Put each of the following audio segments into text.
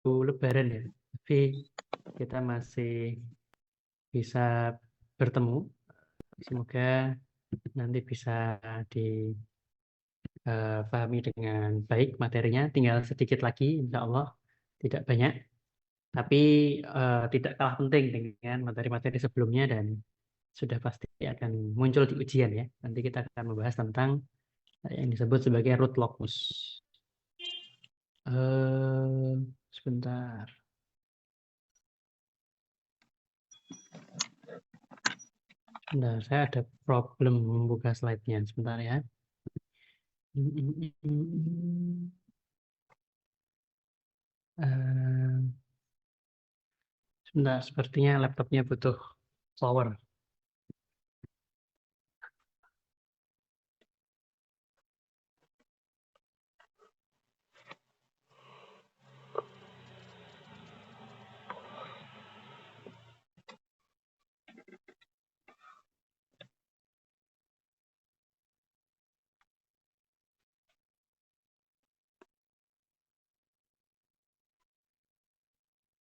Lebaran ya, tapi kita masih bisa bertemu. Semoga nanti bisa dipahami dengan baik materinya. Tinggal sedikit lagi, insya Allah tidak banyak, tapi tidak kalah penting dengan materi-materi sebelumnya dan sudah pasti akan muncul di ujian ya. Nanti kita akan membahas tentang yang disebut sebagai root locus. Sebentar. Sebentar, saya ada problem membuka slide-nya. Sebentar ya. Eh, Sebentar, sepertinya laptopnya butuh power.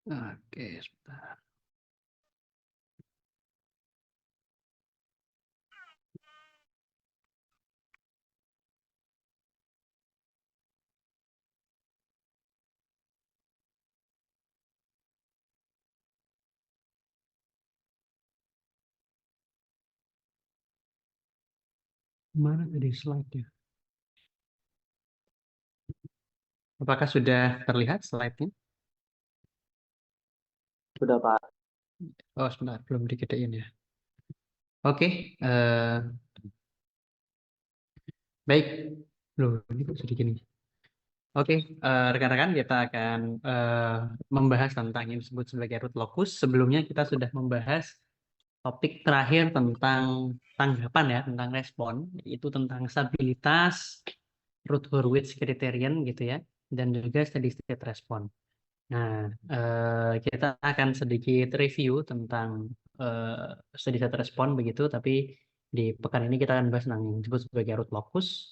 Oke, sebentar. Mana tadi slide-nya? Apakah sudah terlihat slide-nya? Sudah, Pak. Oh, sebentar, belum digedein ya. Oke, baik. Loh, ini kok sedikit nih. Oke, rekan-rekan, kita akan membahas tentang yang disebut sebagai root locus. Sebelumnya kita sudah membahas topik terakhir tentang tanggapan ya, tentang respon, yaitu tentang stabilitas, Root-Hurwitz criterion gitu ya, dan juga steady state respon. Nah, kita akan sedikit review tentang steady state respon begitu, tapi di pekan ini kita akan bahas tentang yang disebut sebagai root locus.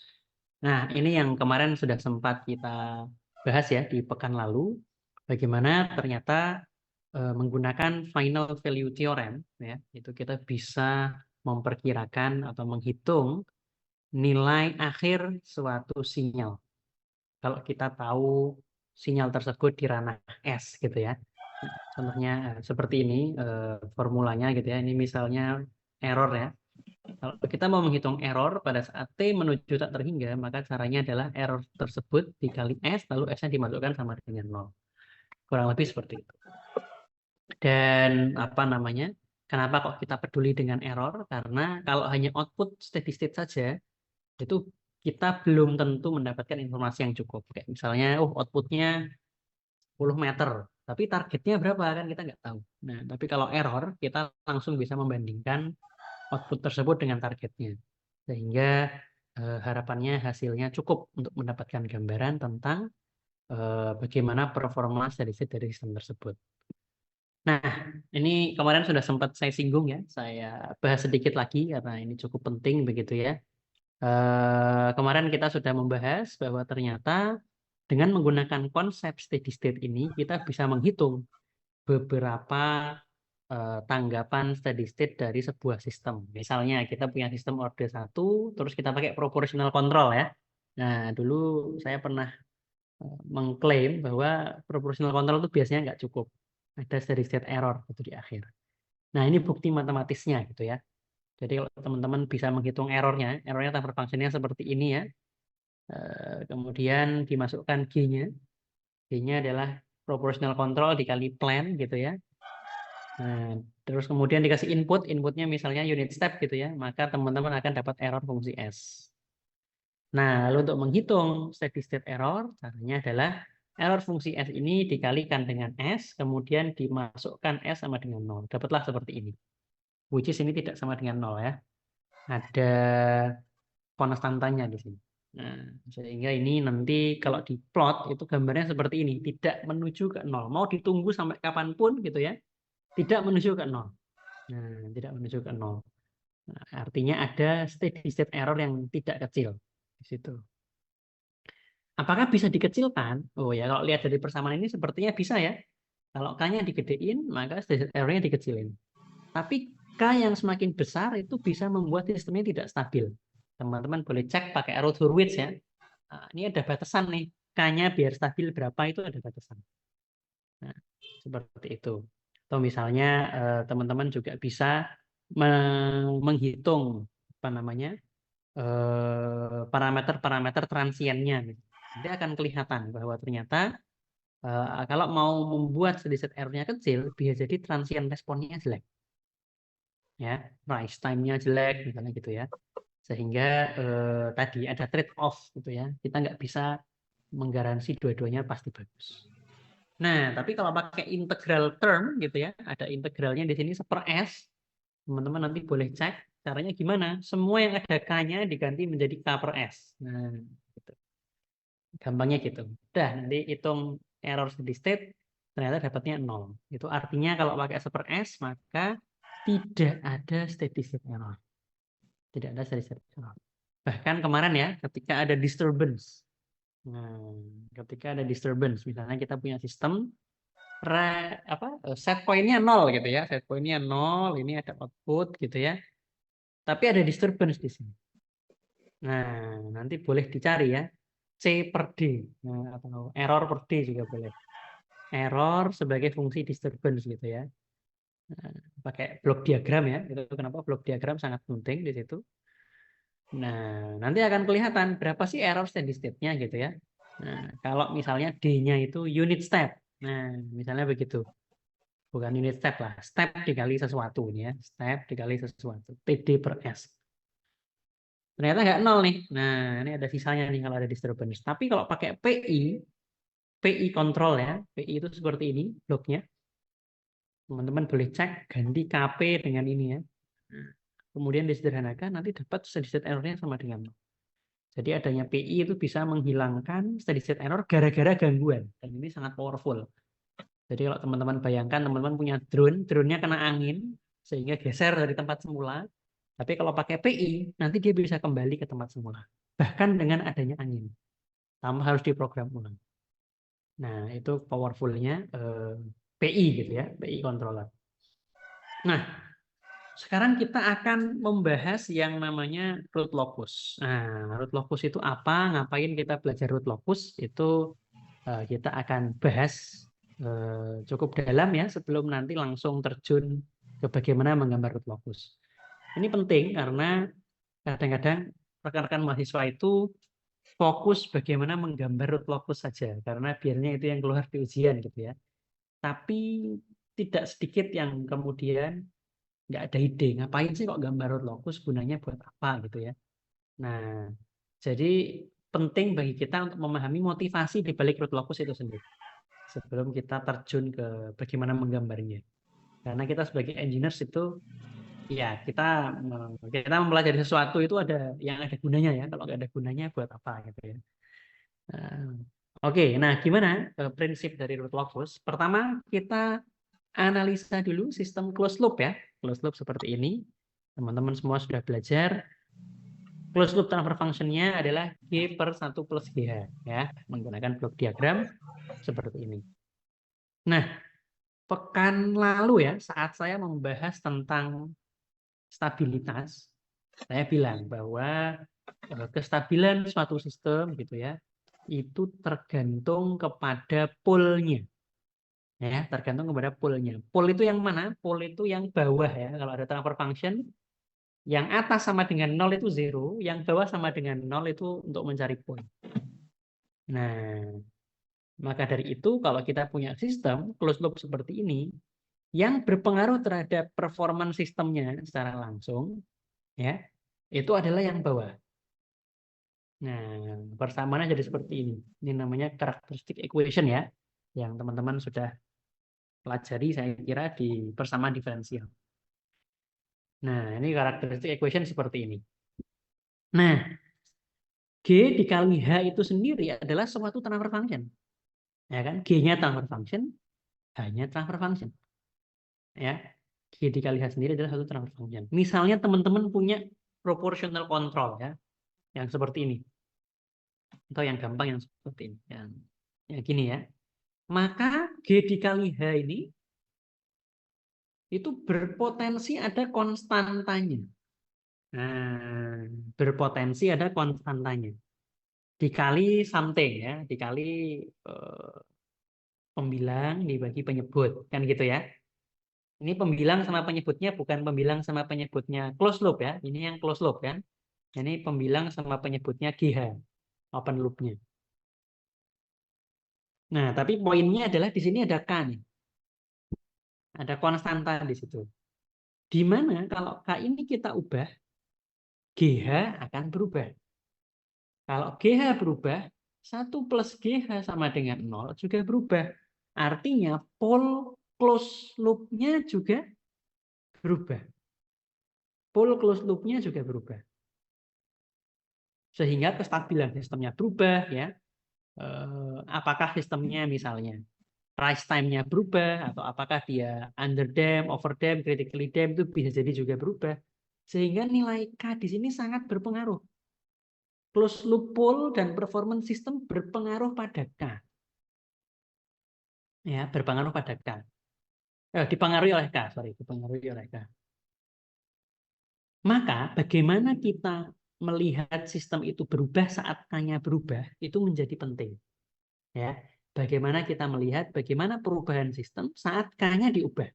Nah, ini yang kemarin sudah sempat kita bahas ya di pekan lalu, bagaimana ternyata menggunakan final value theorem, ya, itu kita bisa memperkirakan atau menghitung nilai akhir suatu sinyal. Kalau kita tahu sinyal tersebut di ranah S gitu ya. Contohnya seperti ini formulanya gitu ya. Ini misalnya error ya. Kalau kita mau menghitung error pada saat T menuju tak terhingga, maka caranya adalah error tersebut dikali S, lalu S-nya dimasukkan sama dengan 0. Kurang lebih seperti itu. Dan apa namanya? Kenapa kok kita peduli dengan error? Karena kalau hanya output steady state saja, itu kita belum tentu mendapatkan informasi yang cukup. Kayak misalnya, outputnya 10 meter, tapi targetnya berapa kan kita nggak tahu. Nah, tapi kalau error, kita langsung bisa membandingkan output tersebut dengan targetnya. Sehingga harapannya hasilnya cukup untuk mendapatkan gambaran tentang bagaimana performa dari sistem tersebut. Nah, ini kemarin sudah sempat saya singgung ya, saya bahas sedikit lagi karena ini cukup penting begitu ya. Kemarin kita sudah membahas bahwa ternyata dengan menggunakan konsep steady state ini kita bisa menghitung beberapa tanggapan steady state dari sebuah sistem. Misalnya kita punya sistem order 1, terus kita pakai proportional control ya. Nah, dulu saya pernah mengklaim bahwa proportional control itu biasanya nggak cukup. Ada steady state error itu di akhir. Nah, ini bukti matematisnya gitu ya. Jadi kalau teman-teman bisa menghitung errornya transfer functionnya seperti ini ya. Kemudian dimasukkan G-nya. G-nya adalah proportional control dikali plan gitu ya. Nah, terus kemudian dikasih inputnya misalnya unit step gitu ya, maka teman-teman akan dapat error fungsi S. Nah, lalu untuk menghitung steady state error, caranya adalah error fungsi S ini dikalikan dengan S, kemudian dimasukkan S sama dengan 0. Dapatlah seperti ini. Which is ini tidak sama dengan 0 ya. Ada konstantanya di sini. Nah, sehingga ini nanti kalau diplot itu gambarnya seperti ini, tidak menuju ke 0. Mau ditunggu sampai kapanpun gitu ya, tidak menuju ke 0. Nah, tidak menuju ke 0. Nah, artinya ada steady state error yang tidak kecil di situ. Apakah bisa dikecilkan? Oh ya, kalau lihat dari persamaan ini sepertinya bisa ya. Kalau K-nya digedein, maka steady state error-nya dikecilin. Tapi K yang semakin besar itu bisa membuat sistemnya tidak stabil. Teman-teman boleh cek pakai Rutherford ya. Nah, ini ada batasan nih. K-nya biar stabil berapa itu ada batasan. Nah, seperti itu. Atau misalnya teman-teman juga bisa menghitung apa namanya parameter-parameter transiennya. Nanti akan kelihatan bahwa ternyata kalau mau membuat steady state error-nya kecil, bisa jadi transient responnya jelek. Ya, rise time-nya jelek, misalnya gitu ya. Sehingga tadi ada trade off gitu ya. Kita nggak bisa menggaransi dua-duanya pasti bagus. Nah, tapi kalau pakai integral term gitu ya, ada integralnya di sini 1/s, teman-teman nanti boleh cek caranya gimana. Semua yang ada K-nya diganti menjadi K per S. Nah, gitu. Gampangnya gitu. Udah, nanti hitung error steady state, ternyata dapatnya 0. Itu artinya kalau pakai 1/s, maka tidak ada steady state error. Tidak ada steady state error. Bahkan kemarin ya, ketika ada disturbance. Nah, ketika ada disturbance, misalnya kita punya sistem set pointnya 0 gitu ya, set pointnya 0, ini ada output gitu ya, tapi ada disturbance di sini. Nah, nanti boleh dicari ya, C per D, nah, atau error per D juga boleh. Error sebagai fungsi disturbance gitu ya. Nah, pakai blok diagram ya, itu kenapa blok diagram sangat penting di situ. Nah, nanti akan kelihatan berapa sih error steady state-nya gitu ya. Nah, kalau misalnya D-nya itu unit step. Nah, misalnya begitu. Bukan unit step lah. Step dikali sesuatu ini ya. Step dikali sesuatu. PD per S. Ternyata nggak nol nih. Nah, ini ada sisanya nih kalau ada disturbance. Tapi kalau pakai PI control ya. PI itu seperti ini bloknya. Teman-teman boleh cek ganti KP dengan ini ya. Nah, kemudian disederhanakan nanti dapat steady state error-nya sama dengan 0. Jadi adanya PI itu bisa menghilangkan steady state error gara-gara gangguan. Dan ini sangat powerful. Jadi kalau teman-teman bayangkan teman-teman punya drone-nya kena angin sehingga geser dari tempat semula. Tapi kalau pakai PI, nanti dia bisa kembali ke tempat semula. Bahkan dengan adanya angin. Tanpa harus diprogram ulang. Nah, itu powerful-nya PI gitu ya, PI controller. Nah, sekarang kita akan membahas yang namanya root locus. Nah, root locus itu apa? Ngapain kita belajar root locus? Itu kita akan bahas cukup dalam ya sebelum nanti langsung terjun ke bagaimana menggambar root locus. Ini penting karena kadang-kadang rekan-rekan mahasiswa itu fokus bagaimana menggambar root locus saja karena biarnya itu yang keluar di ujian gitu ya. Tapi tidak sedikit yang kemudian nggak ada ide ngapain sih kok gambar root locus, gunanya buat apa gitu ya. Nah, jadi penting bagi kita untuk memahami motivasi di balik root locus itu sendiri sebelum kita terjun ke bagaimana menggambarnya. Karena kita sebagai engineers itu ya kita mempelajari sesuatu itu ada yang ada gunanya ya. Kalau nggak ada gunanya buat apa gitu ya. Nah, Oke, nah gimana prinsip dari root locus? Pertama kita analisa dulu sistem closed loop ya. Closed loop seperti ini. Teman-teman semua sudah belajar. Closed loop transfer function-nya adalah G per 1 plus GH ya. Menggunakan blok diagram seperti ini. Nah, pekan lalu ya, saat saya membahas tentang stabilitas, saya bilang bahwa kestabilan suatu sistem gitu ya, itu tergantung kepada poolnya. Ya, tergantung kepada poolnya. Pool itu yang mana? Pool itu yang bawah ya. Kalau ada transfer function, yang atas sama dengan 0 itu 0, yang bawah sama dengan 0 itu untuk mencari pool. Nah, maka dari itu kalau kita punya sistem closed loop seperti ini, yang berpengaruh terhadap performance sistemnya secara langsung, ya, itu adalah yang bawah. Nah, persamaannya jadi seperti ini. Ini namanya characteristic equation ya, yang teman-teman sudah pelajari saya kira di persamaan diferensial. Nah, ini characteristic equation seperti ini. Nah, G dikali H itu sendiri adalah suatu transfer function. Ya kan? G-nya transfer function, H-nya transfer function. Ya. G dikali H sendiri adalah satu transfer function. Misalnya teman-teman punya proportional control ya, yang seperti ini. Atau yang gampang yang seperti ini. Yang gini ya. Maka G dikali H ini itu berpotensi ada konstantanya. Nah, berpotensi ada konstantanya. Dikali something ya, dikali eh, pembilang dibagi penyebut. Kan gitu ya. Ini pembilang sama penyebutnya bukan pembilang sama penyebutnya close loop ya. Ini yang close loop kan. Ini pembilang sama penyebutnya GH, open loopnya. Nah, tapi poinnya adalah di sini ada K nih. Ada konstanta di situ. Di mana kalau K ini kita ubah, GH akan berubah. Kalau GH berubah, 1 plus GH sama dengan 0 juga berubah. Artinya pole close loop-nya juga berubah. Pole close loop-nya juga berubah. Sehingga kestabilan sistemnya berubah ya. Apakah sistemnya misalnya rise time-nya berubah atau apakah dia under dam, over dam, critically dam itu bisa jadi juga berubah. Sehingga nilai K di sini sangat berpengaruh. Closed loop pole dan performance system berpengaruh pada K. Ya, berpengaruh pada K. Dipengaruhi oleh K, sorry, dipengaruhi oleh K. Maka bagaimana kita melihat sistem itu berubah saat K-nya berubah itu menjadi penting. Ya, bagaimana kita melihat bagaimana perubahan sistem saat K-nya diubah.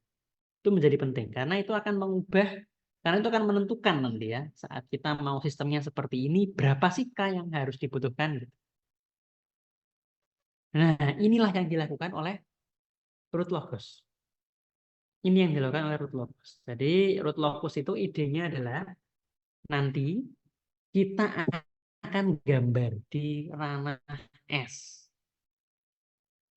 Itu menjadi penting karena itu akan mengubah, karena itu akan menentukan nanti ya saat kita mau sistemnya seperti ini berapa sih K yang harus dibutuhkan gitu. Nah, inilah yang dilakukan oleh root locus. Ini yang dilakukan oleh root locus. Jadi root locus itu idenya adalah nanti kita akan gambar di ranah S,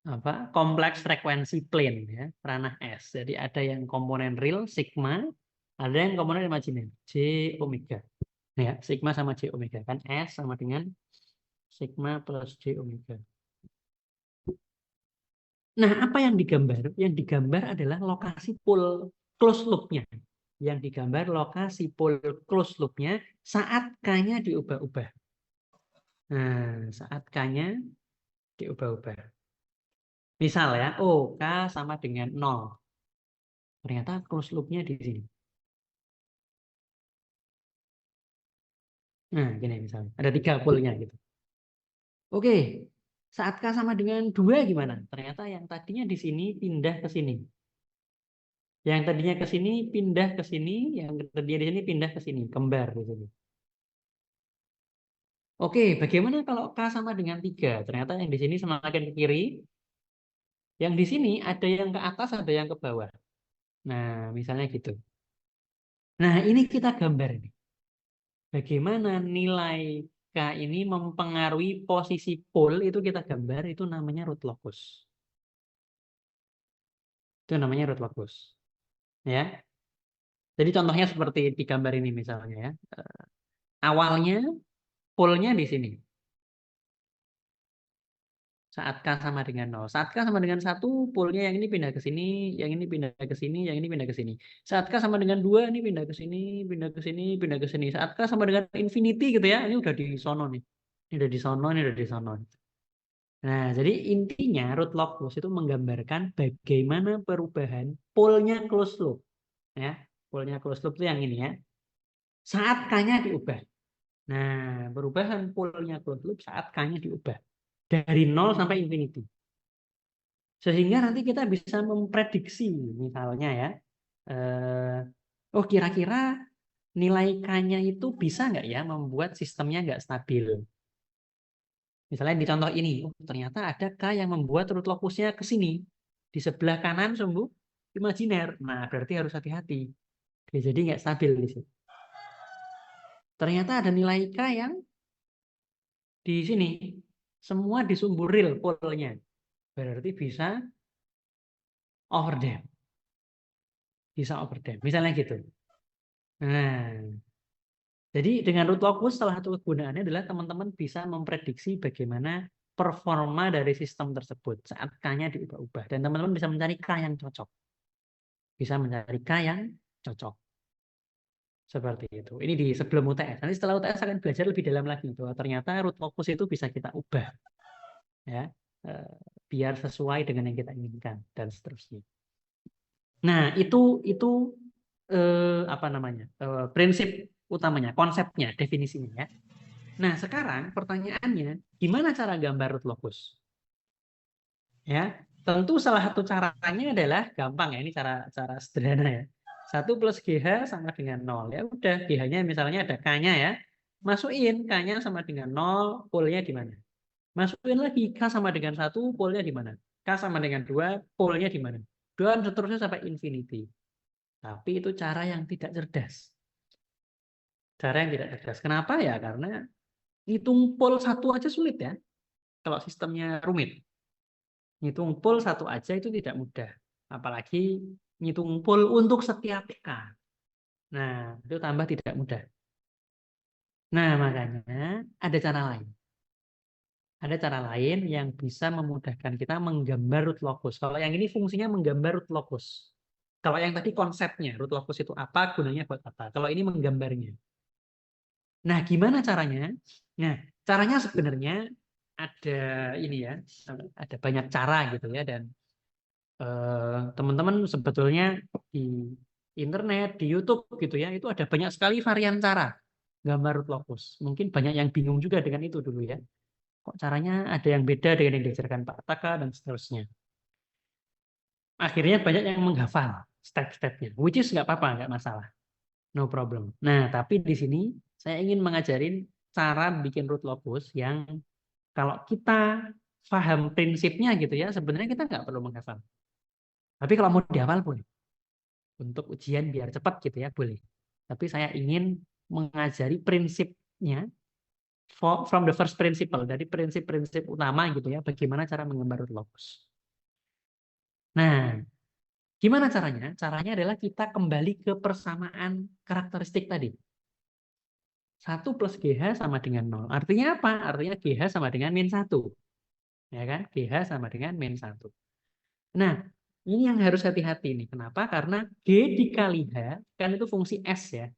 apa, kompleks frekuensi plane ya, ranah S. Jadi ada yang komponen real sigma, ada yang komponen imajiner J omega. Ya, sigma sama J omega kan S sama dengan sigma plus J omega. Nah, apa yang digambar? Yang digambar adalah lokasi pole close loop-nya. Yang digambar lokasi pole close loop-nya saat K-nya diubah-ubah. Nah, saat K-nya diubah-ubah. Misal ya, oh, K sama dengan 0. Ternyata close loop-nya di sini. Nah, gini misalnya. Ada 3 pole-nya gitu. Oke, saat K sama dengan 2 gimana? Ternyata yang tadinya di sini pindah ke sini. Yang tadinya ke sini pindah ke sini, yang tadinya di sini pindah ke sini, kembar di sini. Oke, bagaimana kalau K sama dengan 3? Ternyata yang di sini semakin ke kiri, yang di sini ada yang ke atas, ada yang ke bawah. Nah, misalnya gitu. Nah, ini kita gambar nih. Bagaimana nilai K ini mempengaruhi posisi pole itu kita gambar, itu namanya root locus. Itu namanya root locus. Ya. Jadi contohnya seperti di gambar ini misalnya ya. Awalnya pole-nya di sini. Saat K sama dengan 0. Saat K sama dengan 1, pole-nya yang ini pindah ke sini, yang ini pindah ke sini, yang ini pindah ke sini. Saat K sama dengan 2, ini pindah ke sini, pindah ke sini, pindah ke sini. Saat K sama dengan infinity gitu ya, ini udah di sono nih. Ini udah di sono, ini udah di sono. Nah, jadi intinya root locus itu menggambarkan bagaimana perubahan pole-nya closed loop. Ya, pole-nya closed loop itu yang ini ya. Saat K-nya diubah. Nah, perubahan pole-nya closed loop saat K-nya diubah. Dari 0 sampai infinity. Sehingga nanti kita bisa memprediksi, misalnya ya, oh kira-kira nilai K-nya itu bisa nggak ya membuat sistemnya nggak stabil. Misalnya di contoh ini, oh, ternyata ada K yang membuat root locusnya ke sini. Di sebelah kanan sumbu imajiner. Nah, berarti harus hati-hati. Jadi nggak stabil di sini. Ternyata ada nilai K yang di sini. Semua di sumbu real polnya. Berarti bisa overdam. Bisa overdam. Misalnya gitu. Nah, jadi dengan root locus salah satu kegunaannya adalah teman-teman bisa memprediksi bagaimana performa dari sistem tersebut saat K-nya diubah-ubah. Dan teman-teman bisa mencari K yang cocok. Bisa mencari K yang cocok. Seperti itu. Ini di sebelum UTS. Nanti setelah UTS akan belajar lebih dalam lagi bahwa ternyata root locus itu bisa kita ubah, ya, eh, biar sesuai dengan yang kita inginkan dan seterusnya. Nah, itu apa namanya? Prinsip utamanya, konsepnya, definisinya ya. Nah, sekarang pertanyaannya, gimana cara gambar root locus? Ya, tentu salah satu caranya adalah gampang ya, ini cara cara sederhana ya. 1 + GH sama dengan 0. Ya udah, GH-nya misalnya ada K-nya ya. Masukin K-nya sama dengan 0, polnya di mana? Masukin lagi K sama dengan 1, polnya di mana? K sama dengan 2, polnya di mana? Dan seterusnya sampai infinity. Tapi itu cara yang tidak cerdas. Cara yang tidak cerdas. Kenapa ya? Karena hitung pol satu aja sulit ya. Kalau sistemnya rumit. Ngitung pol satu aja itu tidak mudah. Apalagi ngitung pol untuk setiap TK. Nah, itu tambah tidak mudah. Nah, makanya ada cara lain. Ada cara lain yang bisa memudahkan kita menggambar root locus. Kalau yang ini fungsinya menggambar root locus. Kalau yang tadi konsepnya, root locus itu apa, gunanya buat apa. Kalau ini menggambarnya. Nah, gimana caranya? Nah, caranya sebenarnya ada ini ya, ada banyak cara gitu ya, dan teman-teman sebetulnya di internet, di YouTube gitu ya, itu ada banyak sekali varian cara gambar root locus. Mungkin banyak yang bingung juga dengan itu dulu ya. Kok caranya ada yang beda dengan yang diajarkan Pak Taka dan seterusnya. Akhirnya banyak yang menghafal step-stepnya, which is nggak apa-apa, nggak masalah, no problem. Nah, tapi di sini saya ingin mengajarin cara bikin root locus yang kalau kita paham prinsipnya gitu ya, sebenarnya kita nggak perlu menghafal. Tapi kalau mau dihafal boleh. Untuk ujian biar cepat gitu ya, boleh. Tapi saya ingin mengajari prinsipnya from the first principle, dari prinsip-prinsip utama gitu ya, bagaimana cara menggambar root locus. Nah, gimana caranya? Caranya adalah kita kembali ke persamaan karakteristik tadi. 1 + GH sama dengan 0. Artinya apa? Artinya GH sama dengan -1. Ya kan? GH sama dengan -1. Nah, ini yang harus hati-hati nih. Kenapa? Karena G dikali H, kan itu fungsi S ya.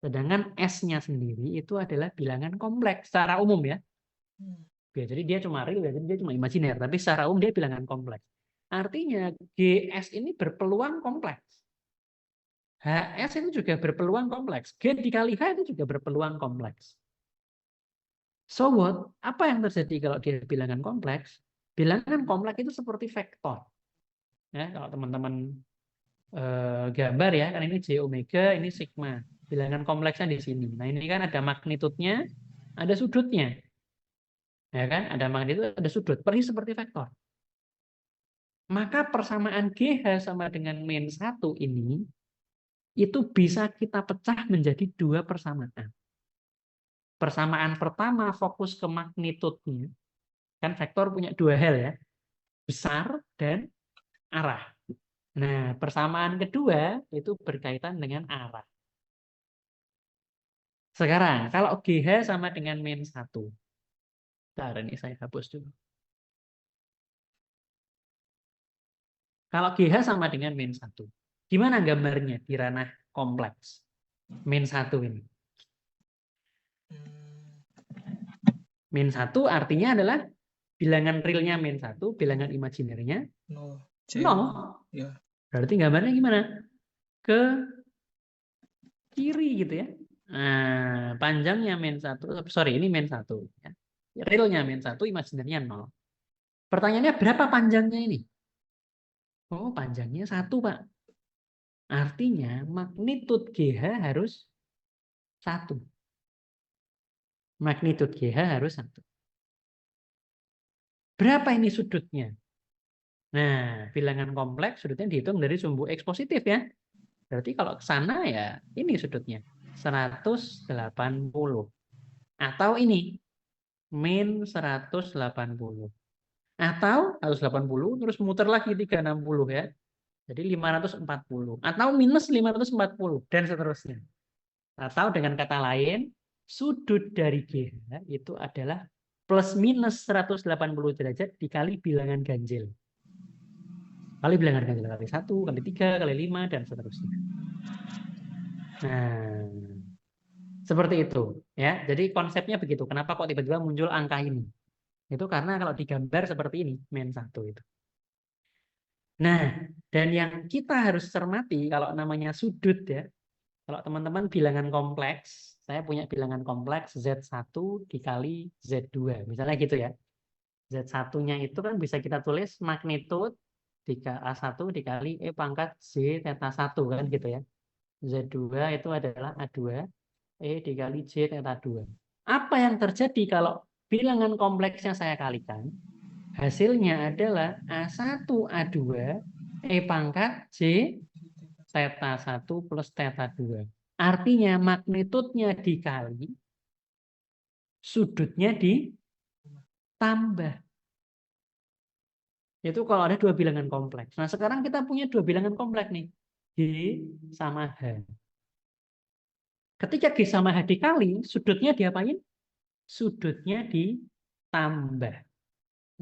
Sedangkan S-nya sendiri itu adalah bilangan kompleks secara umum ya. Jadi dia cuma real, jadi dia cuma imajiner. Tapi secara umum dia bilangan kompleks. Artinya GS ini berpeluang kompleks. HS itu juga berpeluang kompleks. G dikali H itu juga berpeluang kompleks. So what? Apa yang terjadi kalau dia bilangan kompleks? Bilangan kompleks itu seperti vektor. Ya, kalau teman-teman gambar ya, kan ini J omega, ini sigma. Bilangan kompleksnya di sini. Nah, ini kan ada magnitudnya, ada sudutnya. Ya kan? Ada magnitud, ada sudut. Persis seperti vektor. Maka persamaan GH sama dengan -1 ini itu bisa kita pecah menjadi 2 persamaan. Persamaan pertama fokus ke magnitudnya. Kan vektor punya 2 hal ya. Besar dan arah. Nah, persamaan kedua itu berkaitan dengan arah. Sekarang, kalau GH sama dengan -1. Bentar, ini saya hapus dulu. Kalau GH sama dengan -1. Gimana gambarnya di ranah kompleks? -1 ini. -1 artinya adalah bilangan realnya -1, bilangan imajinernya 0. Ya. Berarti gambarnya gimana? Ke kiri gitu ya. Nah, panjangnya -1, sorry ini -1. Ya. Realnya -1, imajinernya 0. Pertanyaannya berapa panjangnya ini? Oh, panjangnya 1, Pak. Artinya magnitud GH harus 1. Magnitud GH harus 1. Berapa ini sudutnya? Nah, bilangan kompleks sudutnya dihitung dari sumbu X positif ya. Berarti kalau ke sana ya ini sudutnya. 180. Atau ini -180. Atau 180 terus muter lagi 360 ya. Jadi 540. Atau -540 dan seterusnya. Atau dengan kata lain, sudut dari GH itu adalah plus minus 180 derajat dikali bilangan ganjil. Kali bilangan ganjil kali 1, kali 3, kali 5, dan seterusnya. Nah, seperti itu ya. Jadi konsepnya begitu. Kenapa kok tiba-tiba muncul angka ini? Itu karena kalau digambar seperti ini, min 1 itu. Nah, dan yang kita harus cermati kalau namanya sudut ya. Kalau teman-teman bilangan kompleks, saya punya bilangan kompleks Z1 dikali Z2. Misalnya gitu ya. Z1-nya itu kan bisa kita tulis magnitud A1 dikali E pangkat Z theta 1 kan gitu ya. Z2 itu adalah A2 E dikali J theta 2. Apa yang terjadi kalau bilangan kompleksnya saya kalikan? Hasilnya adalah A1 A2 E pangkat J theta 1 plus theta 2. Artinya magnitudnya dikali, sudutnya ditambah. Itu kalau ada dua bilangan kompleks. Nah, sekarang kita punya dua bilangan kompleks nih. G sama H. Ketika G sama H dikali, sudutnya diapain? Sudutnya ditambah.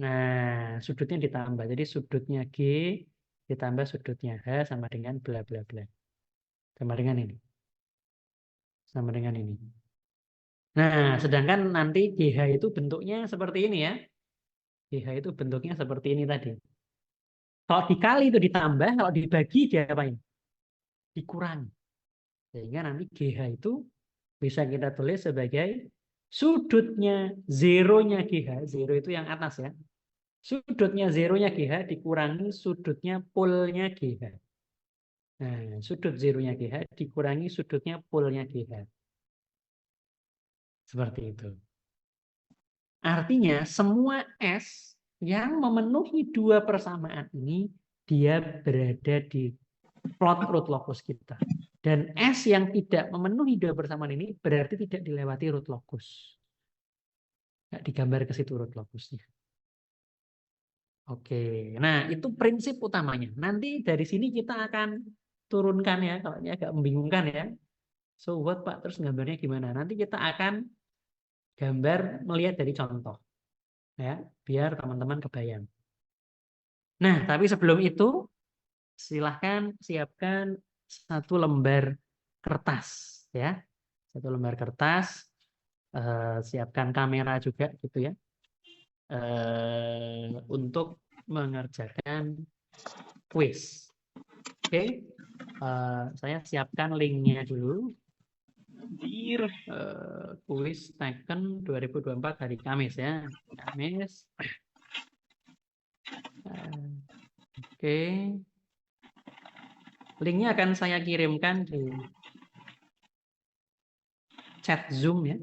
Nah, sudutnya ditambah. Jadi sudutnya G ditambah sudutnya H sama dengan bla bla bla. Sama dengan ini. Sama dengan ini. Nah, sedangkan nanti GH itu bentuknya seperti ini ya. GH itu bentuknya seperti ini tadi. Kalau dikali itu ditambah, kalau dibagi diapain? Dikurangi. Sehingga nanti GH itu bisa kita tulis sebagai sudutnya zeronya GH. Zero itu yang atas ya. Sudutnya zeronya GH dikurangi sudutnya polnya GH. Nah, sudut zeronya GH dikurangi sudutnya polnya GH. Seperti itu. Artinya semua S yang memenuhi dua persamaan ini, dia berada di plot root locus kita. Dan S yang tidak memenuhi dua persamaan ini berarti tidak dilewati root locus. Nggak digambar ke situ root locusnya. Oke, nah itu prinsip utamanya. Nanti dari sini kita akan turunkan ya, kalau ini agak membingungkan ya. So what Pak, terus gambarnya gimana? Nanti kita akan gambar melihat dari contoh. Ya, biar teman-teman kebayang. Nah, tapi sebelum itu, silahkan siapkan satu lembar kertas. Ya, satu lembar kertas. Siapkan kamera juga gitu ya. Untuk mengerjakan quiz. Oke, saya siapkan linknya dulu. Quiz Taken 2024 hari Kamis ya. Kamis. Oke. Linknya akan saya kirimkan di chat Zoom ya.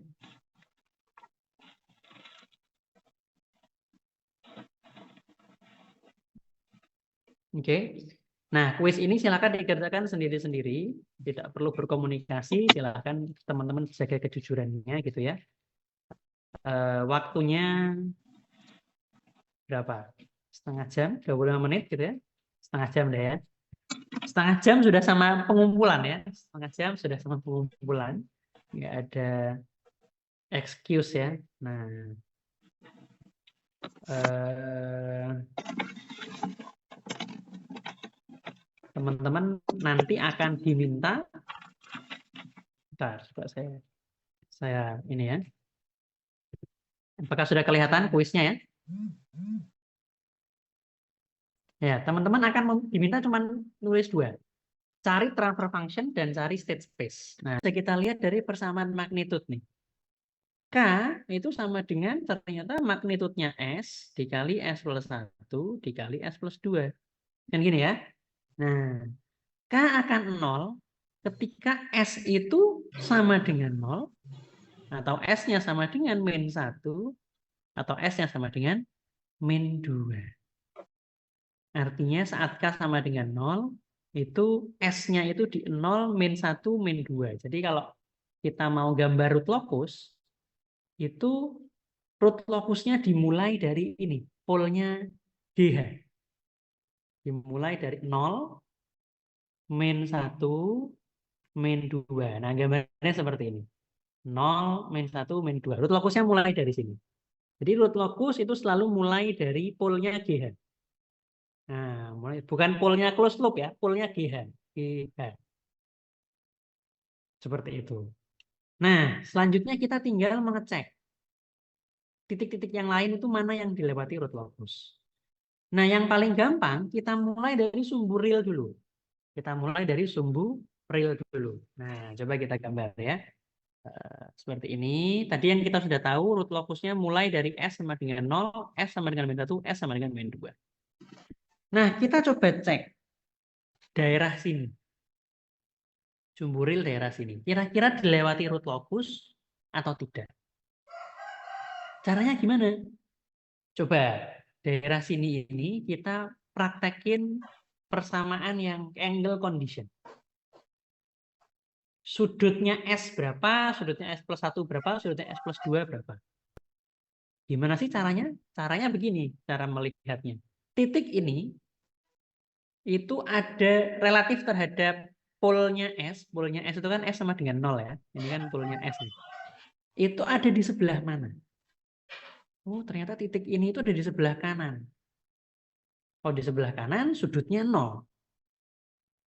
Oke. Nah, kuis ini silakan dikerjakan sendiri-sendiri, tidak perlu berkomunikasi, silakan teman-teman jaga kejujurannya gitu ya. Waktunya berapa? Setengah jam, 25 menit gitu ya. Setengah jam deh ya. Setengah jam sudah sama pengumpulan ya. Setengah jam sudah sama pengumpulan. Nggak ada excuse ya. Nah, teman-teman nanti akan diminta. Bentar, coba saya ini ya. Apakah sudah kelihatan kuisnya ya? Ya, teman-teman akan diminta cuma nulis dua. Cari transfer function dan cari state space. Nah, kita lihat dari persamaan magnitud nih. K itu sama dengan ternyata magnitudnya S dikali S plus 1 dikali S plus 2. Kan gini ya. Nah, K akan 0 ketika S itu sama dengan 0 atau S-nya sama dengan min 1 atau S-nya sama dengan min 2. Artinya saat K sama dengan 0, itu S-nya itu di 0, min 1, min 2. Jadi kalau kita mau gambar root locus, itu root locusnya dimulai dari ini, polnya GH. Dimulai dari 0, min 1, min 2. Nah, gambarnya seperti ini. 0, min 1, min 2. Root locusnya mulai dari sini. Jadi root locus itu selalu mulai dari polnya GH. Nah, bukan polnya closed loop ya, polnya GH. GH. Seperti itu. Nah, selanjutnya kita tinggal mengecek titik-titik yang lain itu mana yang dilewati root locus. Nah, yang paling gampang kita mulai dari sumbu real dulu. Kita mulai dari sumbu real dulu. Nah, coba kita gambar ya. Seperti ini. Tadi yang kita sudah tahu root locusnya mulai dari S sama dengan 0, S sama dengan min 1, S sama dengan min 2. Nah, kita coba cek daerah sini. Sumbu real daerah sini. Kira-kira dilewati root locus atau tidak? Caranya gimana? Coba daerah sini ini kita praktekin persamaan yang angle condition. Sudutnya S berapa, sudutnya S plus 1 berapa, sudutnya S plus 2 berapa. Gimana sih caranya? Caranya begini, cara melihatnya. Titik ini itu ada relatif terhadap polnya S. Polnya S itu kan S sama dengan 0 ya. Ini kan polnya S nih. Itu ada di sebelah mana? Oh, ternyata titik ini itu ada di sebelah kanan. Kalau di sebelah kanan, sudutnya 0.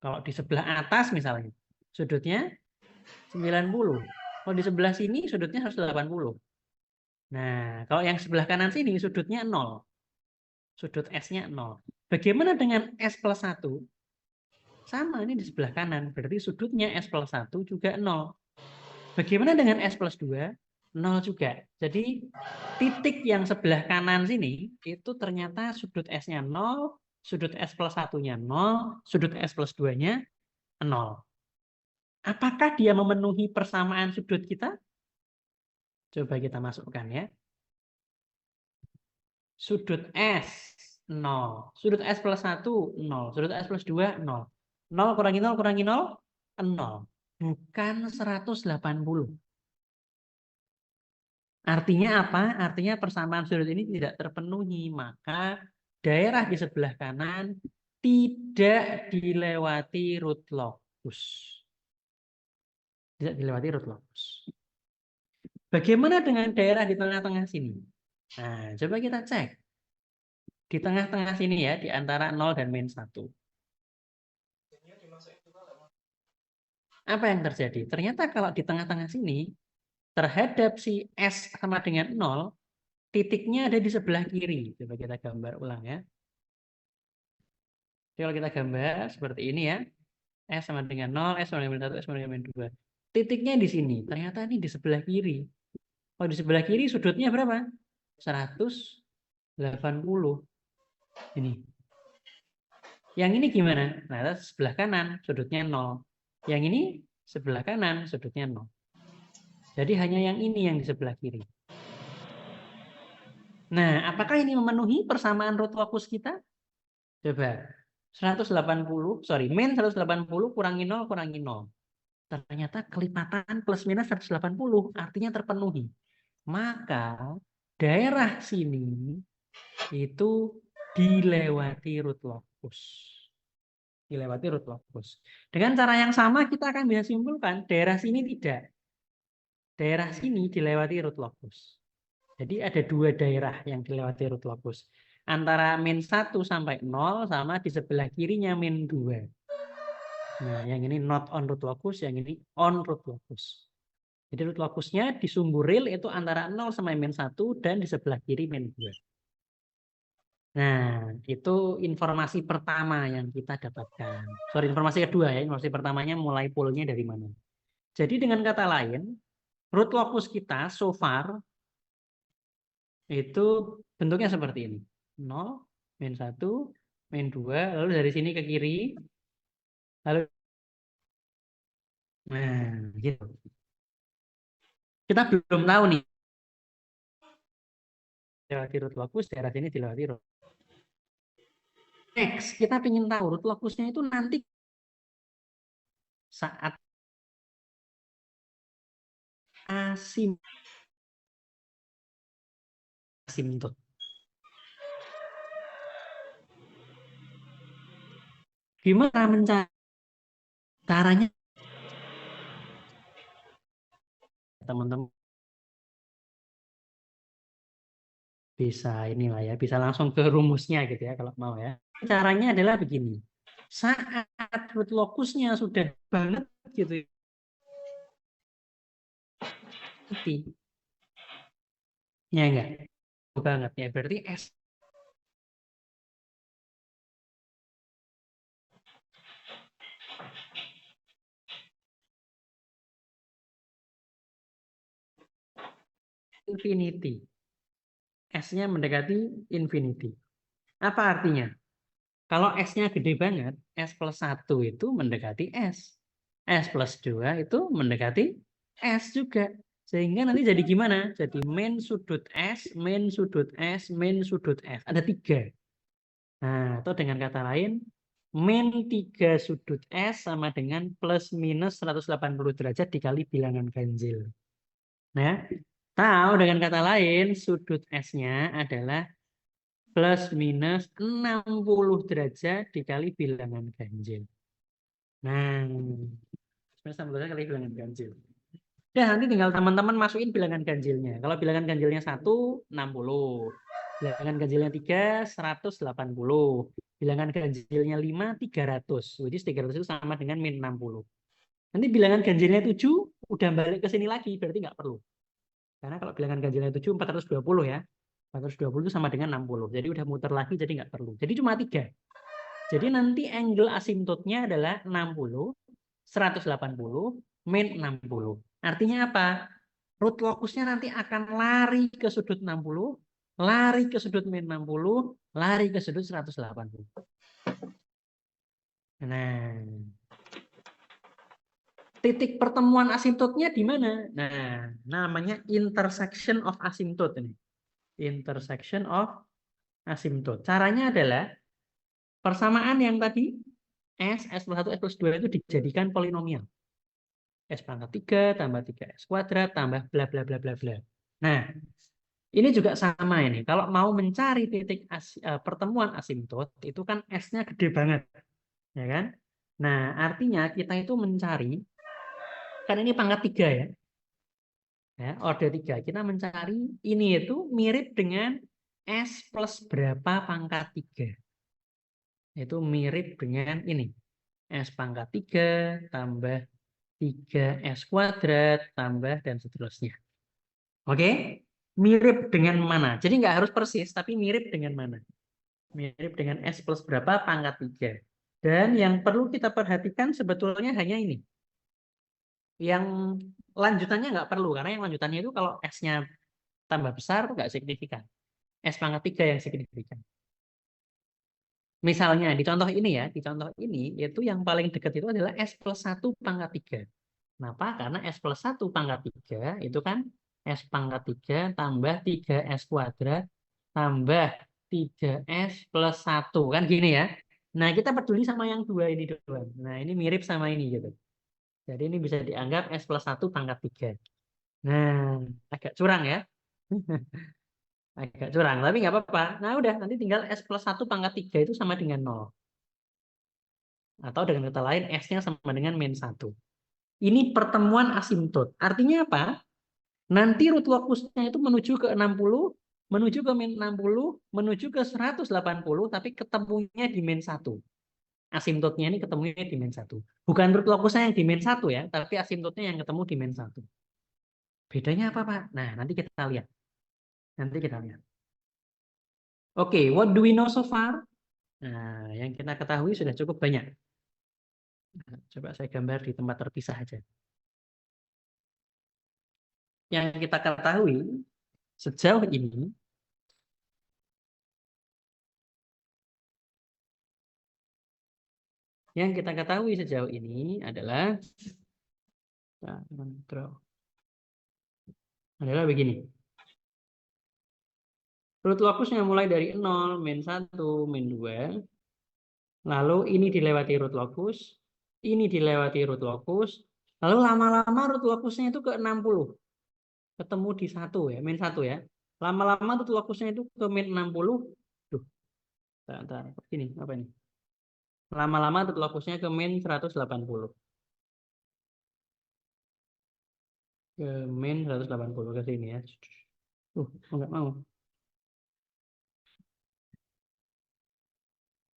Kalau di sebelah atas misalnya, sudutnya 90. Kalau di sebelah sini, sudutnya 180. Nah, kalau yang sebelah kanan sini, sudutnya 0. Sudut S-nya 0. Bagaimana dengan S plus 1? Sama, ini di sebelah kanan. Berarti sudutnya S plus 1 juga 0. Bagaimana dengan S plus 2? 0 juga. Jadi titik yang sebelah kanan sini itu ternyata sudut S-nya 0, sudut S plus 1-nya 0, sudut S plus 2-nya 0. Apakah dia memenuhi persamaan sudut kita? Coba kita masukkan ya. Sudut S 0, sudut S plus 1 0, sudut S plus 2 0. 0 kurangi 0 kurangi 0 0. Bukan 180. Artinya apa? Artinya persamaan sudut ini tidak terpenuhi. Maka daerah di sebelah kanan tidak dilewati root locus. Tidak dilewati root locus. Bagaimana dengan daerah di tengah-tengah sini? Nah, coba kita cek. Di tengah-tengah sini ya, di antara 0 dan min 1. Apa yang terjadi? Ternyata kalau di tengah-tengah sini, terhadap si S sama dengan 0, titiknya ada di sebelah kiri. Coba kita gambar ulang ya. Jadi kalau kita gambar seperti ini ya, S sama dengan 0, S sama dengan min 1, S sama dengan min 2. Titiknya di sini, ternyata ini di sebelah kiri. Kalau di sebelah kiri sudutnya berapa? 180. Ini. Yang ini gimana? Nah, sebelah kanan sudutnya 0. Yang ini sebelah kanan sudutnya 0. Jadi hanya yang ini yang di sebelah kiri. Nah, apakah ini memenuhi persamaan root locus kita? Coba. 180, min 180 kurangi 0 kurangi 0. Ternyata kelipatan plus minus 180, artinya terpenuhi. Maka daerah sini itu dilewati root locus. Dilewati root locus. Dengan cara yang sama kita akan bisa simpulkan daerah sini tidak. Daerah sini dilewati root locus. Jadi ada dua daerah yang dilewati root locus. Antara min 1 sampai 0 sama di sebelah kirinya min 2. Nah, yang ini not on root locus, yang ini on root locus. Jadi root locusnya di sumbu real itu antara 0 sampai min 1 dan di sebelah kiri min 2. Nah, itu informasi pertama yang kita dapatkan. Sorry, informasi kedua ya. Informasi pertamanya mulai poolnya dari mana. Jadi dengan kata lain, root locus kita so far itu bentuknya seperti ini. 0, min 1, min 2, lalu dari sini ke kiri. Lalu, nah gitu. Kita belum tahu nih. Dilewati root locus, daerah sini dilewati root. Next, kita ingin tahu root locusnya itu nanti saat asimtot. Gimana mencari caranya? Teman-teman bisa inilah ya, bisa langsung ke rumusnya gitu ya kalau mau ya. Caranya adalah begini. Saat root locusnya sudah banget gitu, infinity. Ya enggak? Banget ya. Berarti S infinity. S-nya mendekati infinity. Apa artinya? Kalau S-nya gede banget, S plus 1 itu mendekati S. S plus 2 itu mendekati S juga. Sehingga nanti jadi gimana? Jadi min sudut S, min sudut S, min sudut S. Ada 3. Nah, atau dengan kata lain, min 3 sudut S sama dengan plus minus 180 derajat dikali bilangan ganjil. Nah, tahu dengan kata lain, sudut S-nya adalah plus minus 60 derajat dikali bilangan ganjil. Nah, plus 60 derajat kali bilangan ganjil. Ya, nanti tinggal teman-teman masukin bilangan ganjilnya. Kalau bilangan ganjilnya 1, 60. Bilangan ganjilnya 3, 180. Bilangan ganjilnya 5, 300. Jadi 300 itu sama dengan min 60. Nanti bilangan ganjilnya 7, udah balik ke sini lagi, berarti nggak perlu. Karena kalau bilangan ganjilnya 7, 420 ya. 420 itu sama dengan 60. Jadi udah muter lagi, jadi nggak perlu. Jadi cuma 3. Jadi nanti angle asimtotnya adalah 60, 180, min 60. Artinya apa? Root locusnya nanti akan lari ke sudut 60, lari ke sudut min 60, lari ke sudut 180. Nah, titik pertemuan asimtotnya di mana? Nah, namanya intersection of asymptote ini. Intersection of asymptote. Caranya adalah persamaan yang tadi S plus 1, S plus 2 itu dijadikan polinomial. S pangkat 3 tambah 3S kuadrat tambah bla bla bla bla bla. Nah, ini juga sama ini. Kalau mau mencari titik pertemuan asimtot, itu kan S-nya gede banget. Ya kan? Nah, artinya kita itu mencari, kan ini pangkat 3 ya. Ya, order 3. Kita mencari ini itu mirip dengan S plus berapa pangkat 3. Itu mirip dengan ini. S pangkat 3 tambah 3S kuadrat tambah dan seterusnya. Oke? Mirip dengan mana? Jadi nggak harus persis, tapi mirip dengan mana? Mirip dengan S plus berapa pangkat 3. Dan yang perlu kita perhatikan sebetulnya hanya ini. Yang lanjutannya nggak perlu, karena yang lanjutannya itu kalau S-nya tambah besar itu nggak signifikan. S pangkat 3 yang signifikan. Misalnya di contoh ini ya, di contoh ini itu yang paling dekat itu adalah S plus 1 pangkat 3. Kenapa? Karena S plus 1 pangkat 3 itu kan S pangkat 3 tambah 3S kuadrat tambah 3S plus 1. Kan gini ya. Nah, kita peduli sama yang dua ini doang. Nah, ini mirip sama ini gitu. Jadi ini bisa dianggap S plus 1 pangkat 3. Nah, agak curang ya. Agak curang, tapi nggak apa-apa. Nah, udah, nanti tinggal S plus 1 pangkat 3 itu sama dengan 0. Atau dengan kata lain, S-nya sama dengan min 1. Ini pertemuan asimtot. Artinya apa? Nanti root locusnya itu menuju ke 60, menuju ke min 60, menuju ke 180, tapi ketemunya di min 1. Asimtotnya ini ketemunya di min 1. Bukan root locusnya yang di min 1 ya, tapi asimtotnya yang ketemu di min 1. Bedanya apa, Pak? Nah, nanti kita lihat. Nanti kita lihat. Oke, what do we know so far? Nah, yang kita ketahui sudah cukup banyak. Nah, coba saya gambar di tempat terpisah aja. Yang kita ketahui sejauh ini, yang kita ketahui sejauh ini adalah begini. Root locusnya mulai dari 0, min 1, min 2. Lalu ini dilewati root locus. Ini dilewati root locus. Lalu lama-lama root locusnya itu ke 60. Ketemu di 1 ya, min 1 ya. Lama-lama root locusnya itu ke min 60. Duh, bentar, ini apa ini? Lama-lama root locusnya ke min 180. Ke min 180 ke sini ya. Enggak mau.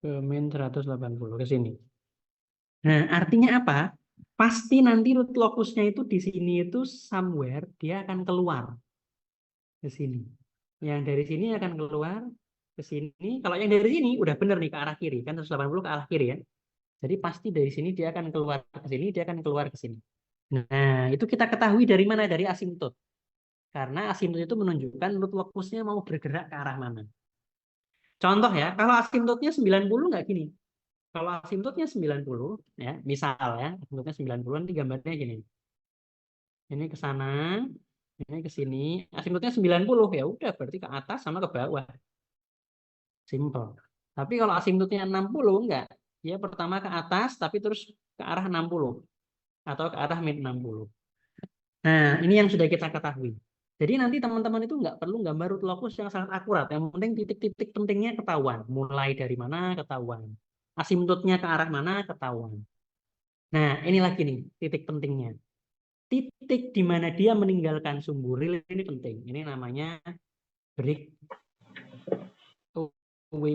Ke min 180 ke sini. Nah, artinya apa? pasti nanti root locusnya itu di sini itu somewhere dia akan keluar ke sini. Yang dari sini akan keluar ke sini. Kalau yang dari sini udah bener nih ke arah kiri, kan 180 ke arah kiri ya. Jadi pasti dari sini dia akan keluar ke sini, dia akan keluar ke sini. Nah, itu kita ketahui dari mana? Dari asimtot. Karena asimtot itu menunjukkan root locusnya mau bergerak ke arah mana. Contoh ya, kalau asimtotnya 90 nggak gini. Kalau asimtotnya 90, ya, misal ya, asimtotnya 90, nanti gambarnya gini. Ini ke sana, ini ke sini. Asimtotnya 90, ya udah berarti ke atas sama ke bawah. Simple. Tapi kalau asimtotnya 60, enggak. Dia pertama ke atas, tapi terus ke arah 60. Atau ke arah min 60. Nah, ini yang sudah kita ketahui. Jadi nanti teman-teman itu nggak perlu gambar root locus yang sangat akurat. Yang penting titik-titik pentingnya ketahuan. Mulai dari mana ketahuan. Asimtotnya ke arah mana ketahuan. Nah, ini lagi nih titik pentingnya. Titik di mana dia meninggalkan sumbu real ini penting. Ini namanya breakaway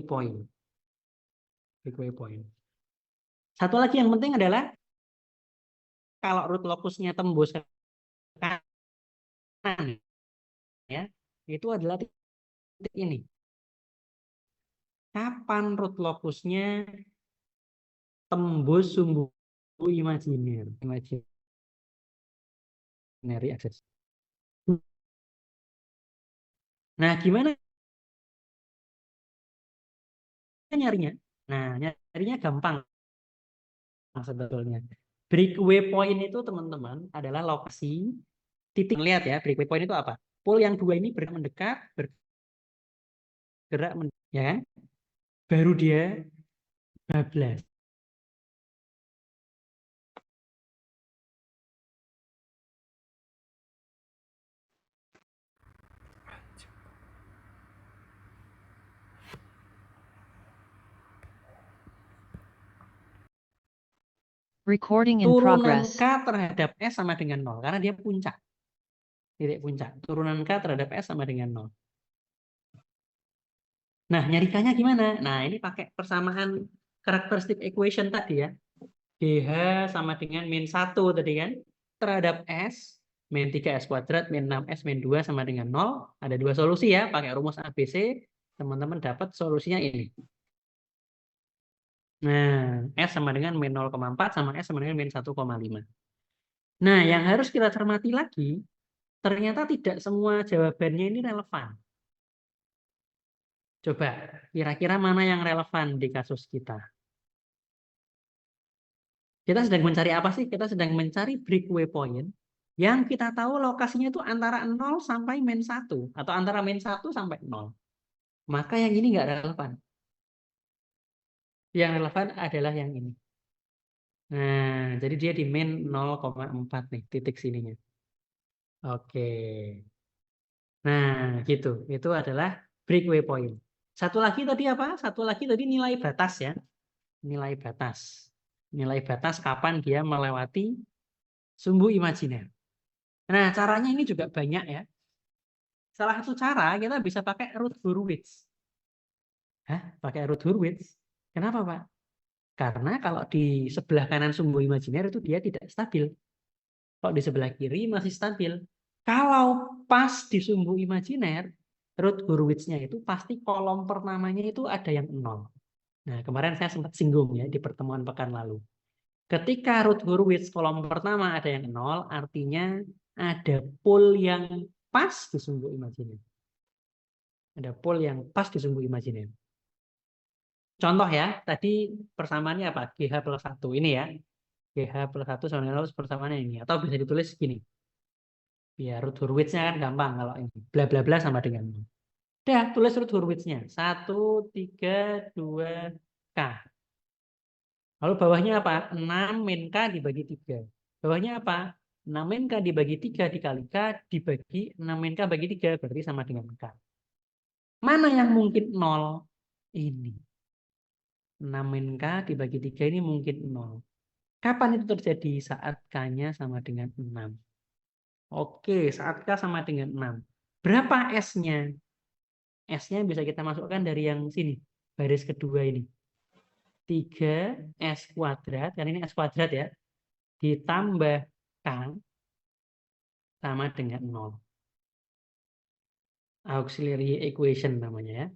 point. Breakaway point. Satu lagi yang penting adalah kalau root locusnya tembus ke kanan, ya, itu adalah titik ini. Kapan root locusnya tembus sumbu imajiner, imaginary axis. Nah, gimana nyarinya? Nah, nyarinya gampang sebetulnya. Breakaway point itu teman-teman adalah lokasi titik. Lihat ya, breakaway point itu apa? Pol yang dua ini mendekat, bergerak, ya kan? Baru dia bablas. Recording in Turunan progress. K terhadap S sama dengan 0 karena dia puncak. Titik puncak. Turunan K terhadap S sama dengan 0. Nah, nyarikannya gimana? Nah, ini pakai persamaan karakteristik equation tadi ya. GH sama dengan min 1 tadi kan. Terhadap S, min 3S kuadrat, min 6S, min 2 sama dengan 0. Ada dua solusi ya, pakai rumus ABC. Teman-teman dapat solusinya ini. Nah, S sama dengan min 0,4 sama S sama dengan min 1,5. Nah, yang harus kita cermati lagi, ternyata tidak semua jawabannya ini relevan. Coba, kira-kira mana yang relevan di kasus kita? Kita sedang mencari apa sih? Kita sedang mencari breakaway point yang kita tahu lokasinya itu antara 0 sampai min 1 atau antara min 1 sampai 0. Maka yang ini nggak relevan. Yang relevan adalah yang ini. Nah, jadi dia di min 0,4 nih, titik sininya. Oke. Nah, gitu. Itu adalah breakaway point. Satu lagi tadi apa? Satu lagi tadi nilai batas ya. Nilai batas. Nilai batas kapan dia melewati sumbu imajiner. Nah, caranya ini juga banyak ya. Salah satu cara kita bisa pakai root Hurwitz. Hah? Pakai root Hurwitz? Kenapa, Pak? Karena kalau di sebelah kanan sumbu imajiner itu dia tidak stabil. Kalau di sebelah kiri masih stabil. Kalau pas di sumbu imajiner, root Hurwitz-nya itu pasti kolom pertamanya itu ada yang 0. Nah, kemarin saya sempat singgung ya di pertemuan pekan lalu. Ketika root Hurwitz kolom pertama ada yang 0, artinya ada pol yang pas di sumbu imajiner. Ada pol yang pas di sumbu imajiner. Contoh ya, tadi persamaannya apa? GH plus 1 ini ya. GH plus 1 sama dengan persamaannya ini. Atau bisa ditulis gini. Ya, root Hurwitz-nya kan gampang kalau ini. Bla bla bla sama dengan 0. Udah, tulis root Hurwitz-nya. 1, 3, 2, K. Lalu bawahnya apa? 6 min K dibagi 3. Bawahnya apa? 6 min K dibagi 3 dikali K dibagi 6 min K bagi 3. Berarti sama dengan K. Mana yang mungkin 0? Ini. 6 min K dibagi 3 ini mungkin 0. Kapan itu terjadi? Saat K-nya sama dengan 6. Oke, saat K sama dengan 6. Berapa S-nya? S-nya bisa kita masukkan dari yang sini. Baris kedua ini. 3S kuadrat, kan ini S kuadrat ya. ditambah K sama dengan 0. Auxiliary equation namanya ya.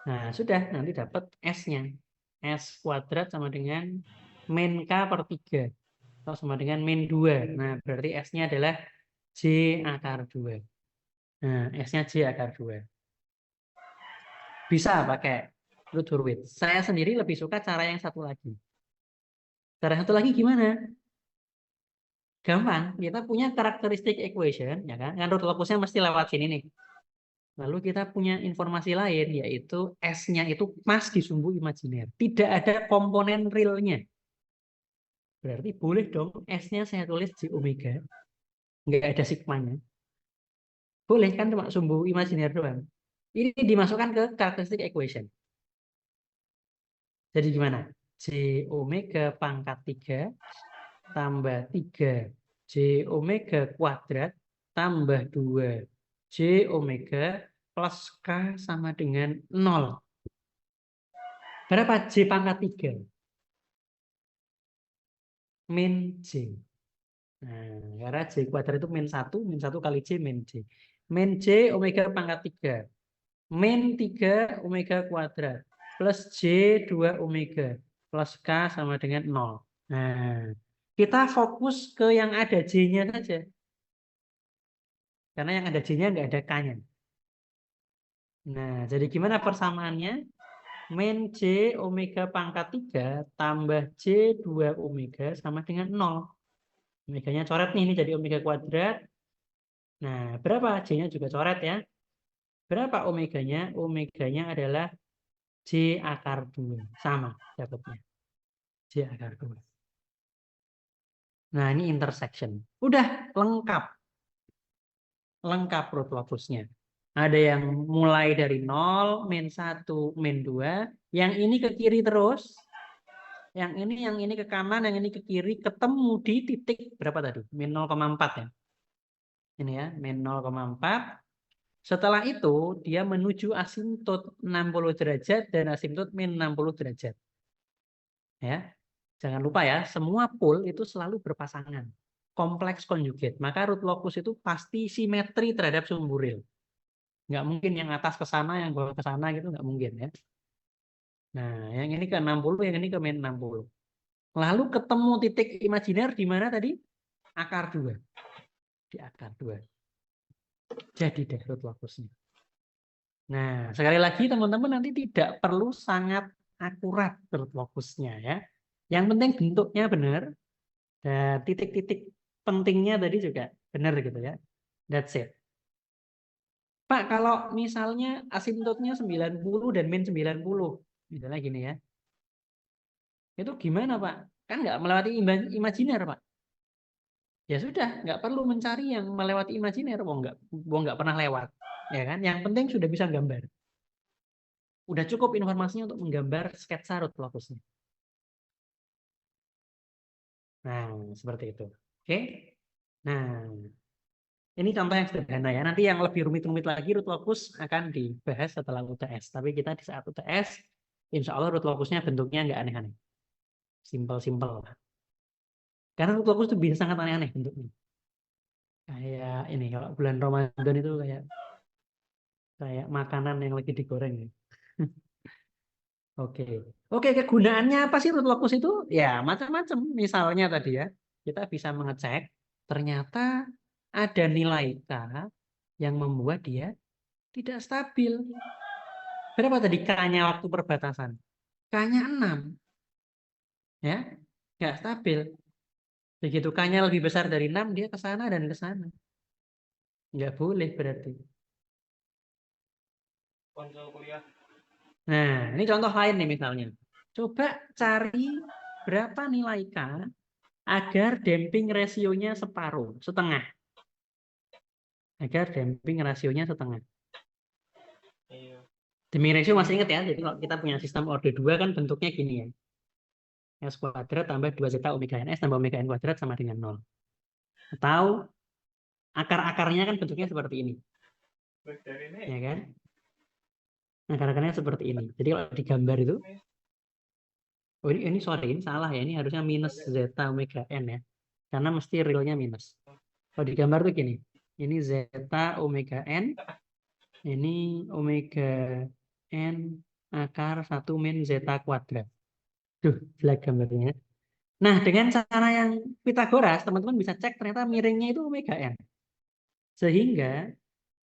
Nah, sudah, nanti dapat S-nya. S kuadrat sama dengan min K per 3. Atau sama dengan min 2. Nah, berarti S-nya adalah J akar 2. Nah, S-nya J akar 2. Bisa pakai root Hurwitz. Saya sendiri lebih suka cara yang satu lagi. Cara satu lagi gimana? Gampang. Kita punya karakteristik equation, ya kan? Kan root locusnya mesti lewat sini nih. Lalu kita punya informasi lain, yaitu S-nya itu pas di sumbu imajiner. Tidak ada komponen realnya. Berarti boleh dong S-nya saya tulis J omega. Nggak ada sigmanya. Boleh kan cuma sumbu imajiner doang. Ini dimasukkan ke karakteristik equation. Jadi gimana? J omega pangkat 3 tambah 3 J omega kuadrat tambah 2 J omega plus K sama dengan 0. Berapa J pangkat 3? Min J. Nah, karena J kuadrat itu min 1 kali J min J. Min J omega pangkat 3. Min 3 omega kuadrat. Plus J 2 omega. Plus K sama dengan 0. Nah, kita fokus ke yang ada J-nya saja. Karena yang ada J-nya nggak ada K-nya. Nah, jadi gimana persamaannya? Min J omega pangkat 3 tambah J 2 omega sama dengan 0. Omeganya coret nih, ini jadi omega kuadrat. Nah, berapa? J-nya juga coret ya. Berapa omeganya? Omeganya adalah J akar 2. Sama dapatnya. J akar 2. Nah, ini intersection. Udah lengkap. Lengkap root locusnya. Ada yang mulai dari 0, min 1, min 2. Yang ini ke kiri terus. Yang ini ke kanan, yang ini ke kiri. Ketemu di titik berapa tadi? Min 0,4 ya. Ini ya, min 0,4. Setelah itu, dia menuju asimtot 60 derajat dan asimtot min 60 derajat. Ya, jangan lupa ya, semua pol itu selalu berpasangan. Kompleks konjugat. Maka root locus itu pasti simetri terhadap sumbu real. Nggak mungkin yang atas ke sana, yang bawah ke sana gitu, nggak mungkin ya. Nah, yang ini ke 60, yang ini ke min 60. Lalu ketemu titik imajiner di mana tadi? Akar 2. Di akar 2. Jadi deh root locusnya. Nah, sekali lagi teman-teman nanti tidak perlu sangat akurat root locusnya ya. Yang penting bentuknya benar dan titik-titik pentingnya tadi juga benar gitu ya. That's it. Pak, kalau misalnya asimtotnya 90 dan min 90, misalnya gini ya. Itu gimana, Pak? Kan nggak melewati imajiner, Pak. Ya sudah, nggak perlu mencari yang melewati imajiner, nggak pernah lewat. Ya kan? Yang penting sudah bisa gambar. Udah cukup informasinya untuk menggambar sketsa root locusnya. Nah, seperti itu. Oke. Nah, ini contoh yang sederhana ya. Nanti yang lebih rumit-rumit lagi root locus akan dibahas setelah UTS. Tapi kita di saat UTS, insya Allah root locusnya bentuknya nggak aneh-aneh. Simpel-simpel lah. Karena root locus itu bisa sangat aneh-aneh bentuknya. Kayak ini, kalau bulan Ramadan itu kayak makanan yang lagi digoreng ya. Oke. Oke, kegunaannya apa sih root locus itu? Ya, macam-macam. Misalnya tadi ya, kita bisa mengecek ternyata ada nilai K yang membuat dia tidak stabil. Berapa tadi K-nya waktu perbatasan? K-nya 6. Ya, nggak stabil. Begitu K-nya lebih besar dari 6, dia ke sana dan ke sana. Nggak boleh berarti. Nah, ini contoh lain nih misalnya. Coba cari berapa nilai K agar damping rasionya separuh, setengah. Agar damping rasionya setengah. Damping rasio masih ingat ya, jadi kalau kita punya sistem order 2 kan bentuknya gini ya. S kuadrat tambah 2 zeta omega ns tambah omega n kuadrat sama dengan 0. Atau akar-akarnya kan bentuknya seperti ini. Ya kan? Akar-akarnya seperti ini. Jadi kalau digambar itu Oh, ini sorry, ini salah ya. Ini harusnya minus zeta omega n ya. Karena mesti realnya minus. Kalau di gambar tuh gini. Ini zeta omega n, ini omega n akar 1 min zeta kuadrat. Duh, jelek gambarnya. Nah, dengan cara yang Pitagoras, teman-teman bisa cek ternyata miringnya itu omega n. Sehingga,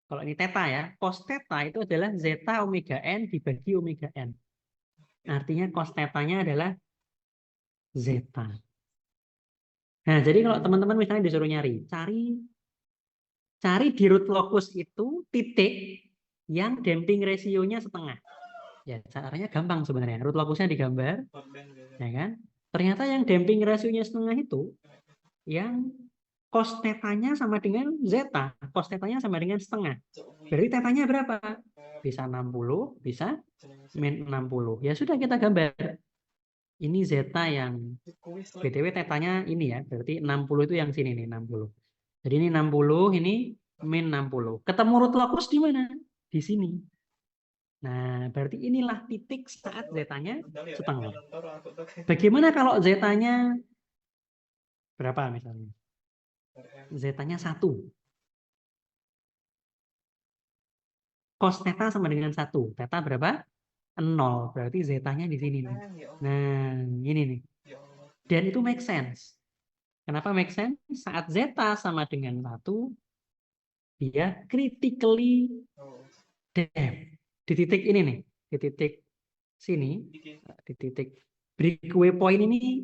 kalau ini theta ya, cos theta itu adalah zeta omega n dibagi omega n. Artinya cos theta-nya adalah zeta. Nah, jadi kalau teman-teman misalnya disuruh nyari, cari di root locus itu titik yang damping rasionya setengah. Ya, caranya gampang sebenarnya. Root locusnya digambar, ya kan? Ternyata yang damping rasionya setengah itu yang cos tetanya sama dengan zeta. Cos tetanya sama dengan setengah. Berarti tetanya berapa? Bisa 60, bisa min 60. Ya sudah kita gambar. Ini zeta yang BTW tetanya ini ya. Berarti 60 itu yang sini nih, 60. Jadi ini 60, ini min 60. Ketemu root locus di mana? Di sini. Nah, berarti inilah titik saat zetanya setengah. Bagaimana kalau zetanya berapa misalnya? Zetanya 1. Cos theta sama dengan 1. Theta berapa? 0. Berarti zetanya di sini nih. Nah, ini nih. Dan itu make sense. Kenapa make sense? Saat zeta sama dengan 1, dia critically damped. Di titik ini nih. Di titik sini. Di titik breakaway point ini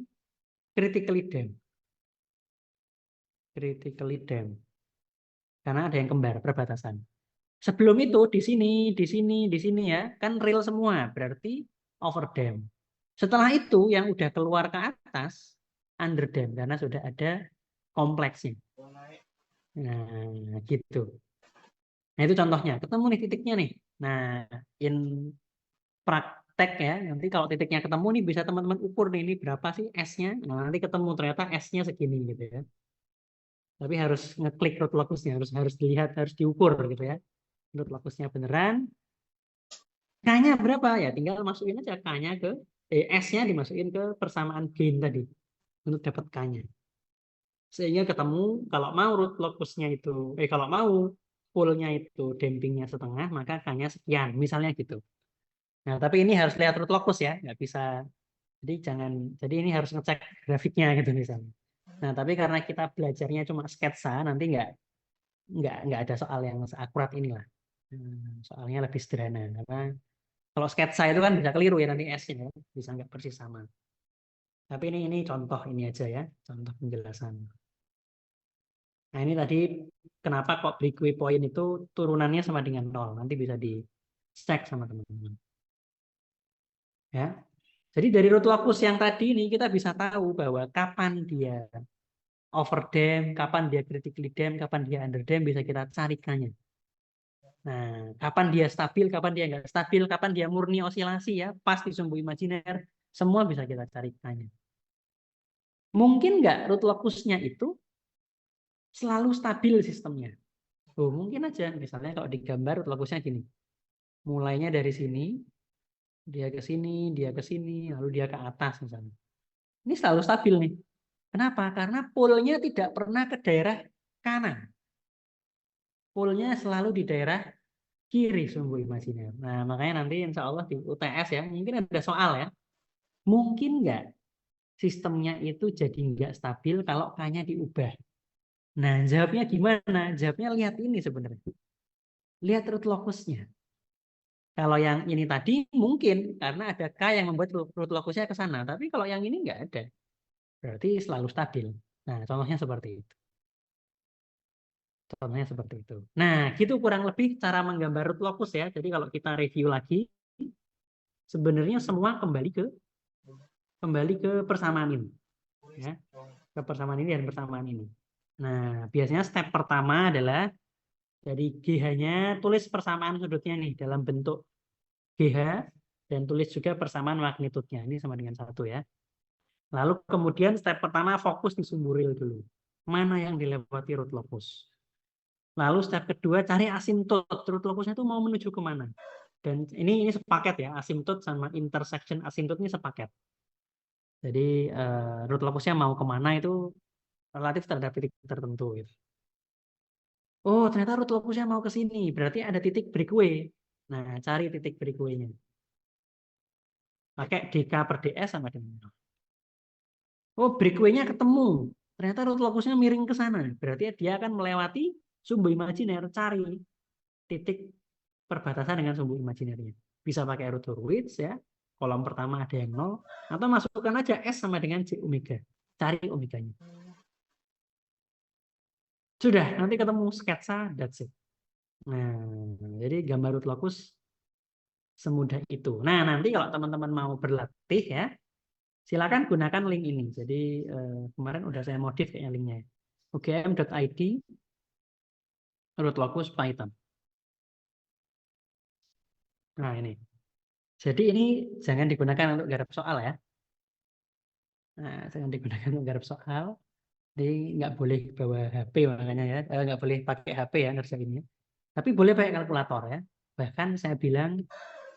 critically damped. Critically damped. Karena ada yang kembar perbatasan. Sebelum itu di sini ya, kan real semua, berarti overdam. Setelah itu yang udah keluar ke atas underdam karena sudah ada kompleksnya. Nah, gitu. Nah, itu contohnya. Ketemu nih titiknya nih. Nah, in praktek ya, nanti kalau titiknya ketemu nih bisa teman-teman ukur nih ini berapa sih S-nya. Nah, nanti ketemu ternyata S-nya segini gitu ya. Tapi harus ngeklik root locusnya, harus dilihat, harus diukur gitu ya. Root locusnya beneran, K-nya berapa ya? Tinggal masukin aja K-nya ke S-nya dimasukin ke persamaan gain tadi untuk dapat K-nya. Sehingga ketemu kalau mau root locusnya itu kalau mau full-nya itu dampingnya setengah, maka K-nya sekian, misalnya gitu. Nah, tapi ini harus lihat root locus ya, nggak bisa. Jadi ini harus ngecek grafiknya gitu misalnya. Nah, tapi karena kita belajarnya cuma sketsa, nanti nggak ada soal yang seakurat inilah. Soalnya lebih sederhana karena kalau sketsa itu kan bisa keliru ya nanti S-nya ya. Bisa nggak persis sama. Tapi ini contoh ini aja ya, contoh penjelasan. Nah ini tadi kenapa kok breakaway point itu turunannya sama dengan 0. Nanti bisa dicek sama teman-teman. Ya. Jadi dari root locus yang tadi ini kita bisa tahu bahwa kapan dia overdam, kapan dia critically dam, kapan dia underdam bisa kita carikannya. Nah, kapan dia stabil, kapan dia nggak stabil, kapan dia murni osilasi ya, pas di sumbu imajiner, semua bisa kita carikannya. Mungkin nggak root locusnya itu selalu stabil sistemnya? Oh, mungkin aja. Misalnya kalau digambar root locusnya gini. Mulainya dari sini, dia ke sini, lalu dia ke atas misalnya. Ini selalu stabil nih. Kenapa? Karena polnya tidak pernah ke daerah kanan. Polnya selalu di daerah kiri sumbu imajiner. Nah, makanya nanti insya Allah di UTS ya, mungkin ada soal ya. Mungkin nggak sistemnya itu jadi nggak stabil kalau K-nya diubah. Nah, jawabnya gimana? Jawabnya lihat ini sebenarnya. Lihat root locusnya. Kalau yang ini tadi mungkin karena ada K yang membuat root locusnya ke sana. Tapi kalau yang ini nggak ada. Berarti selalu stabil. Nah, contohnya seperti itu. Contohnya seperti itu. Nah, gitu kurang lebih cara menggambar root locus ya. Jadi kalau kita review lagi, sebenarnya semua kembali ke persamaan ini. Ya, ke persamaan ini dan persamaan ini. Nah, biasanya step pertama adalah dari GH-nya tulis persamaan sudutnya nih dalam bentuk GH dan tulis juga persamaan magnitudenya. Ini sama dengan 1 ya. Lalu kemudian step pertama fokus di sumbu real dulu. Mana yang dilewati root locus. Lalu step kedua cari asimtot. Root locusnya itu mau menuju kemana. Dan ini sepaket ya. Asimtot sama intersection asimtot ini sepaket. Jadi root locusnya mau kemana itu relatif terhadap titik tertentu gitu. Oh, ternyata root locusnya mau ke sini. Berarti ada titik breakaway. Nah, cari titik breakaway-nya. Pakai dk per ds sama dengan 0. Oh, breakaway-nya ketemu. Ternyata root locusnya miring ke sana. Berarti dia akan melewati sumbu imajiner. Cari titik perbatasan dengan sumbu imajinernya. Bisa pakai root Hurwitz ya. Kolom pertama ada yang 0. Atau masukkan aja S sama dengan J omega. Cari omeganya. Sudah, nanti ketemu sketsa, that's it. Nah, jadi gambar root locus semudah itu. Nah, nanti kalau teman-teman mau berlatih ya, silakan gunakan link ini. Jadi kemarin udah saya modif kayaknya linknya. ugm.id root locus Python. Nah, ini. Jadi ini jangan digunakan untuk garap soal ya. Nah, jangan digunakan untuk garap soal. Jadi nggak boleh bawa HP makanya ya. Nggak boleh pakai HP ya ngerjainnya. Tapi boleh pakai kalkulator ya. Bahkan saya bilang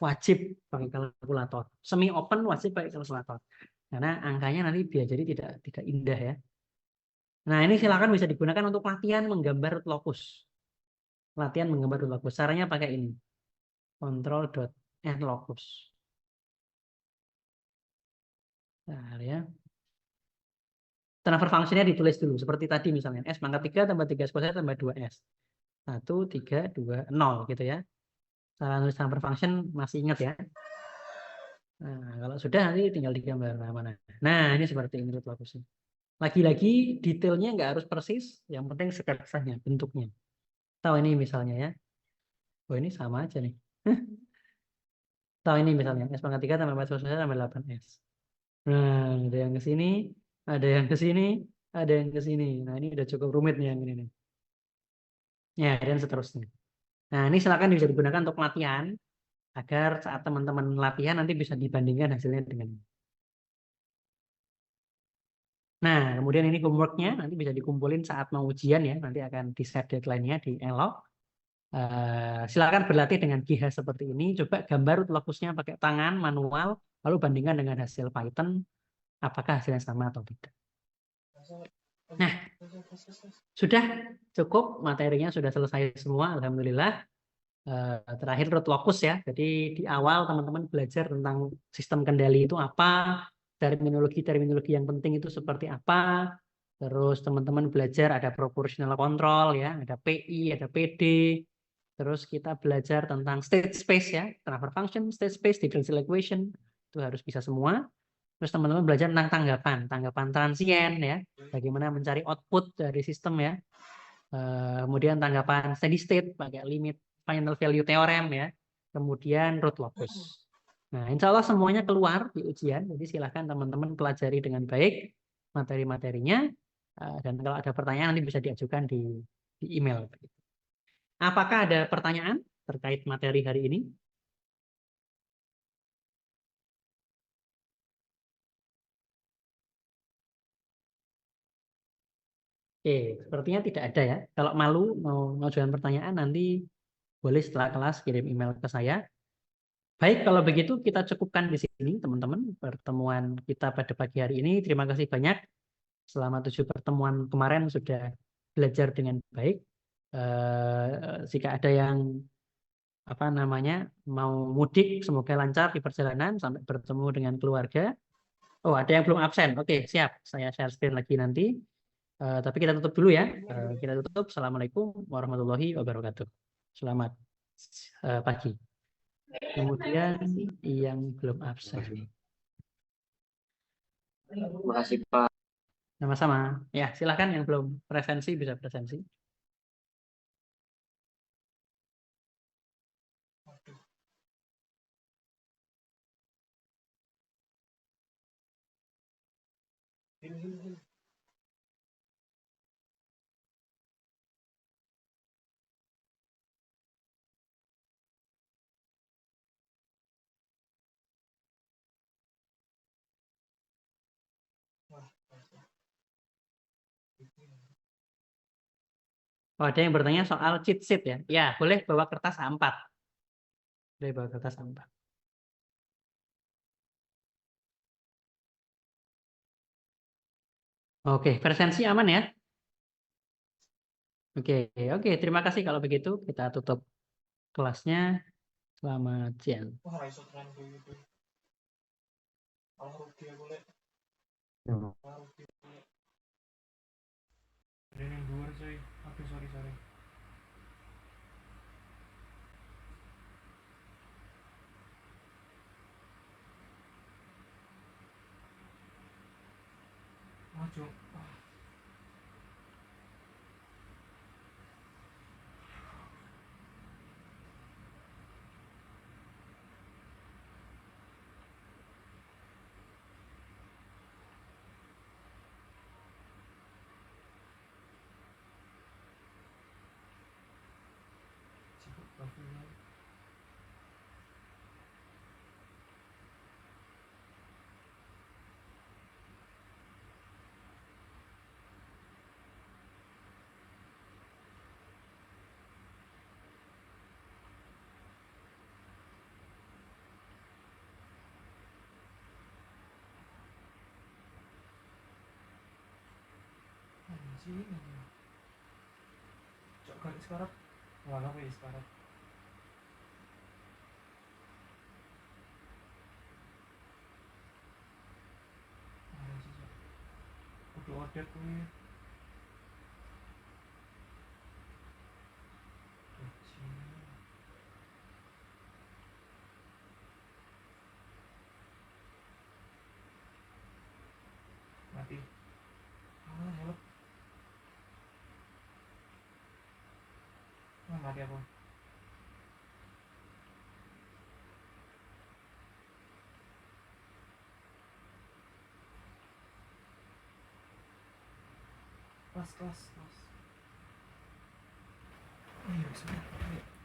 wajib pakai kalkulator. Semi open wajib pakai kalkulator. Karena angkanya nanti biar jadi tidak indah ya. Nah, ini silakan bisa digunakan untuk latihan menggambar locus. Latihan menggambar locus. Caranya pakai ini. Control.nLocus. Nah, ya. Transfer functionnya ditulis dulu. Seperti tadi misalnya. S pangkat 3 tambah 3 kuadrat tambah 2S. 1, 3, 2, 0 gitu ya. Cara nulis transfer function masih ingat ya. Nah, kalau sudah nanti tinggal digambar mana. Nah, ini seperti ini root locusnya. Lagi-lagi detailnya nggak harus persis. Yang penting sketsanya, bentuknya. Tahu ini misalnya ya. Oh, ini sama aja nih. Tahu ini misalnya. S pangkat 3 tambah 4 kuadrat tambah 8S. Nah, ada yang ke sini, ada yang ke sini, ada yang ke sini. Nah, ini udah cukup rumit nih yang ini nih. Ya, dan seterusnya. Nah, ini silakan bisa digunakan untuk latihan agar saat teman-teman latihan nanti bisa dibandingkan hasilnya dengan. Nah, kemudian ini homeworknya nanti bisa dikumpulin saat mau ujian ya. Nanti akan di set deadline-nya di elok. Silakan berlatih dengan GH seperti ini. Coba gambar locusnya pakai tangan manual, lalu bandingkan dengan hasil Python. Apakah hasilnya sama atau tidak? Nah, sudah cukup materinya sudah selesai semua. Alhamdulillah. Terakhir root locus ya. Jadi di awal teman-teman belajar tentang sistem kendali itu apa, terminologi-terminologi yang penting itu seperti apa. Terus teman-teman belajar ada proportional control ya, ada PI, ada PD. Terus kita belajar tentang state space ya, transfer function, state space, differential equation. Itu harus bisa semua. Terus teman-teman belajar tentang tanggapan, tanggapan transient ya, bagaimana mencari output dari sistem ya. Kemudian tanggapan steady state pakai limit final value theorem ya. Kemudian root locus. Nah, insya Allah semuanya keluar di ujian. Jadi silahkan teman-teman pelajari dengan baik materi-materinya. Dan kalau ada pertanyaan nanti bisa diajukan di email. Apakah ada pertanyaan terkait materi hari ini? Oke, sepertinya tidak ada ya. Kalau malu mau mengajukan pertanyaan nanti boleh setelah kelas kirim email ke saya. Baik, kalau begitu kita cukupkan di sini, teman-teman. Pertemuan kita pada pagi hari ini. Terima kasih banyak. Selama 7 pertemuan kemarin sudah belajar dengan baik. Jika ada yang mau mudik, semoga lancar di perjalanan sampai bertemu dengan keluarga. Oh, ada yang belum absen. Oke, siap. Saya share screen lagi nanti. Tapi kita tutup dulu ya. Kita tutup. Assalamualaikum warahmatullahi wabarakatuh. Selamat pagi. Kemudian yang belum absen. Terima kasih Pak. Sama-sama. Ya, silakan yang belum presensi bisa presensi. Oh, ada yang bertanya soal cheat sheet ya. Ya, boleh bawa kertas A4. Boleh bawa kertas A4. Oke, presensi aman ya? Oke, oke. Terima kasih kalau begitu. Kita tutup kelasnya. Selamat siang. Wah, iso tenan kowe gitu. Malah rugi aku lek. Ya. Malah rugi. Ini yang dhuwur cuy. Aduh, sorry. Maju. Sibuk banget. Anjing. Cok garis sekarang. Wala ko sekarang. Anjing. Kudu order kuwi. Anjing. Mati. Help. Mati aku. Kelas. Ayo, sebentar.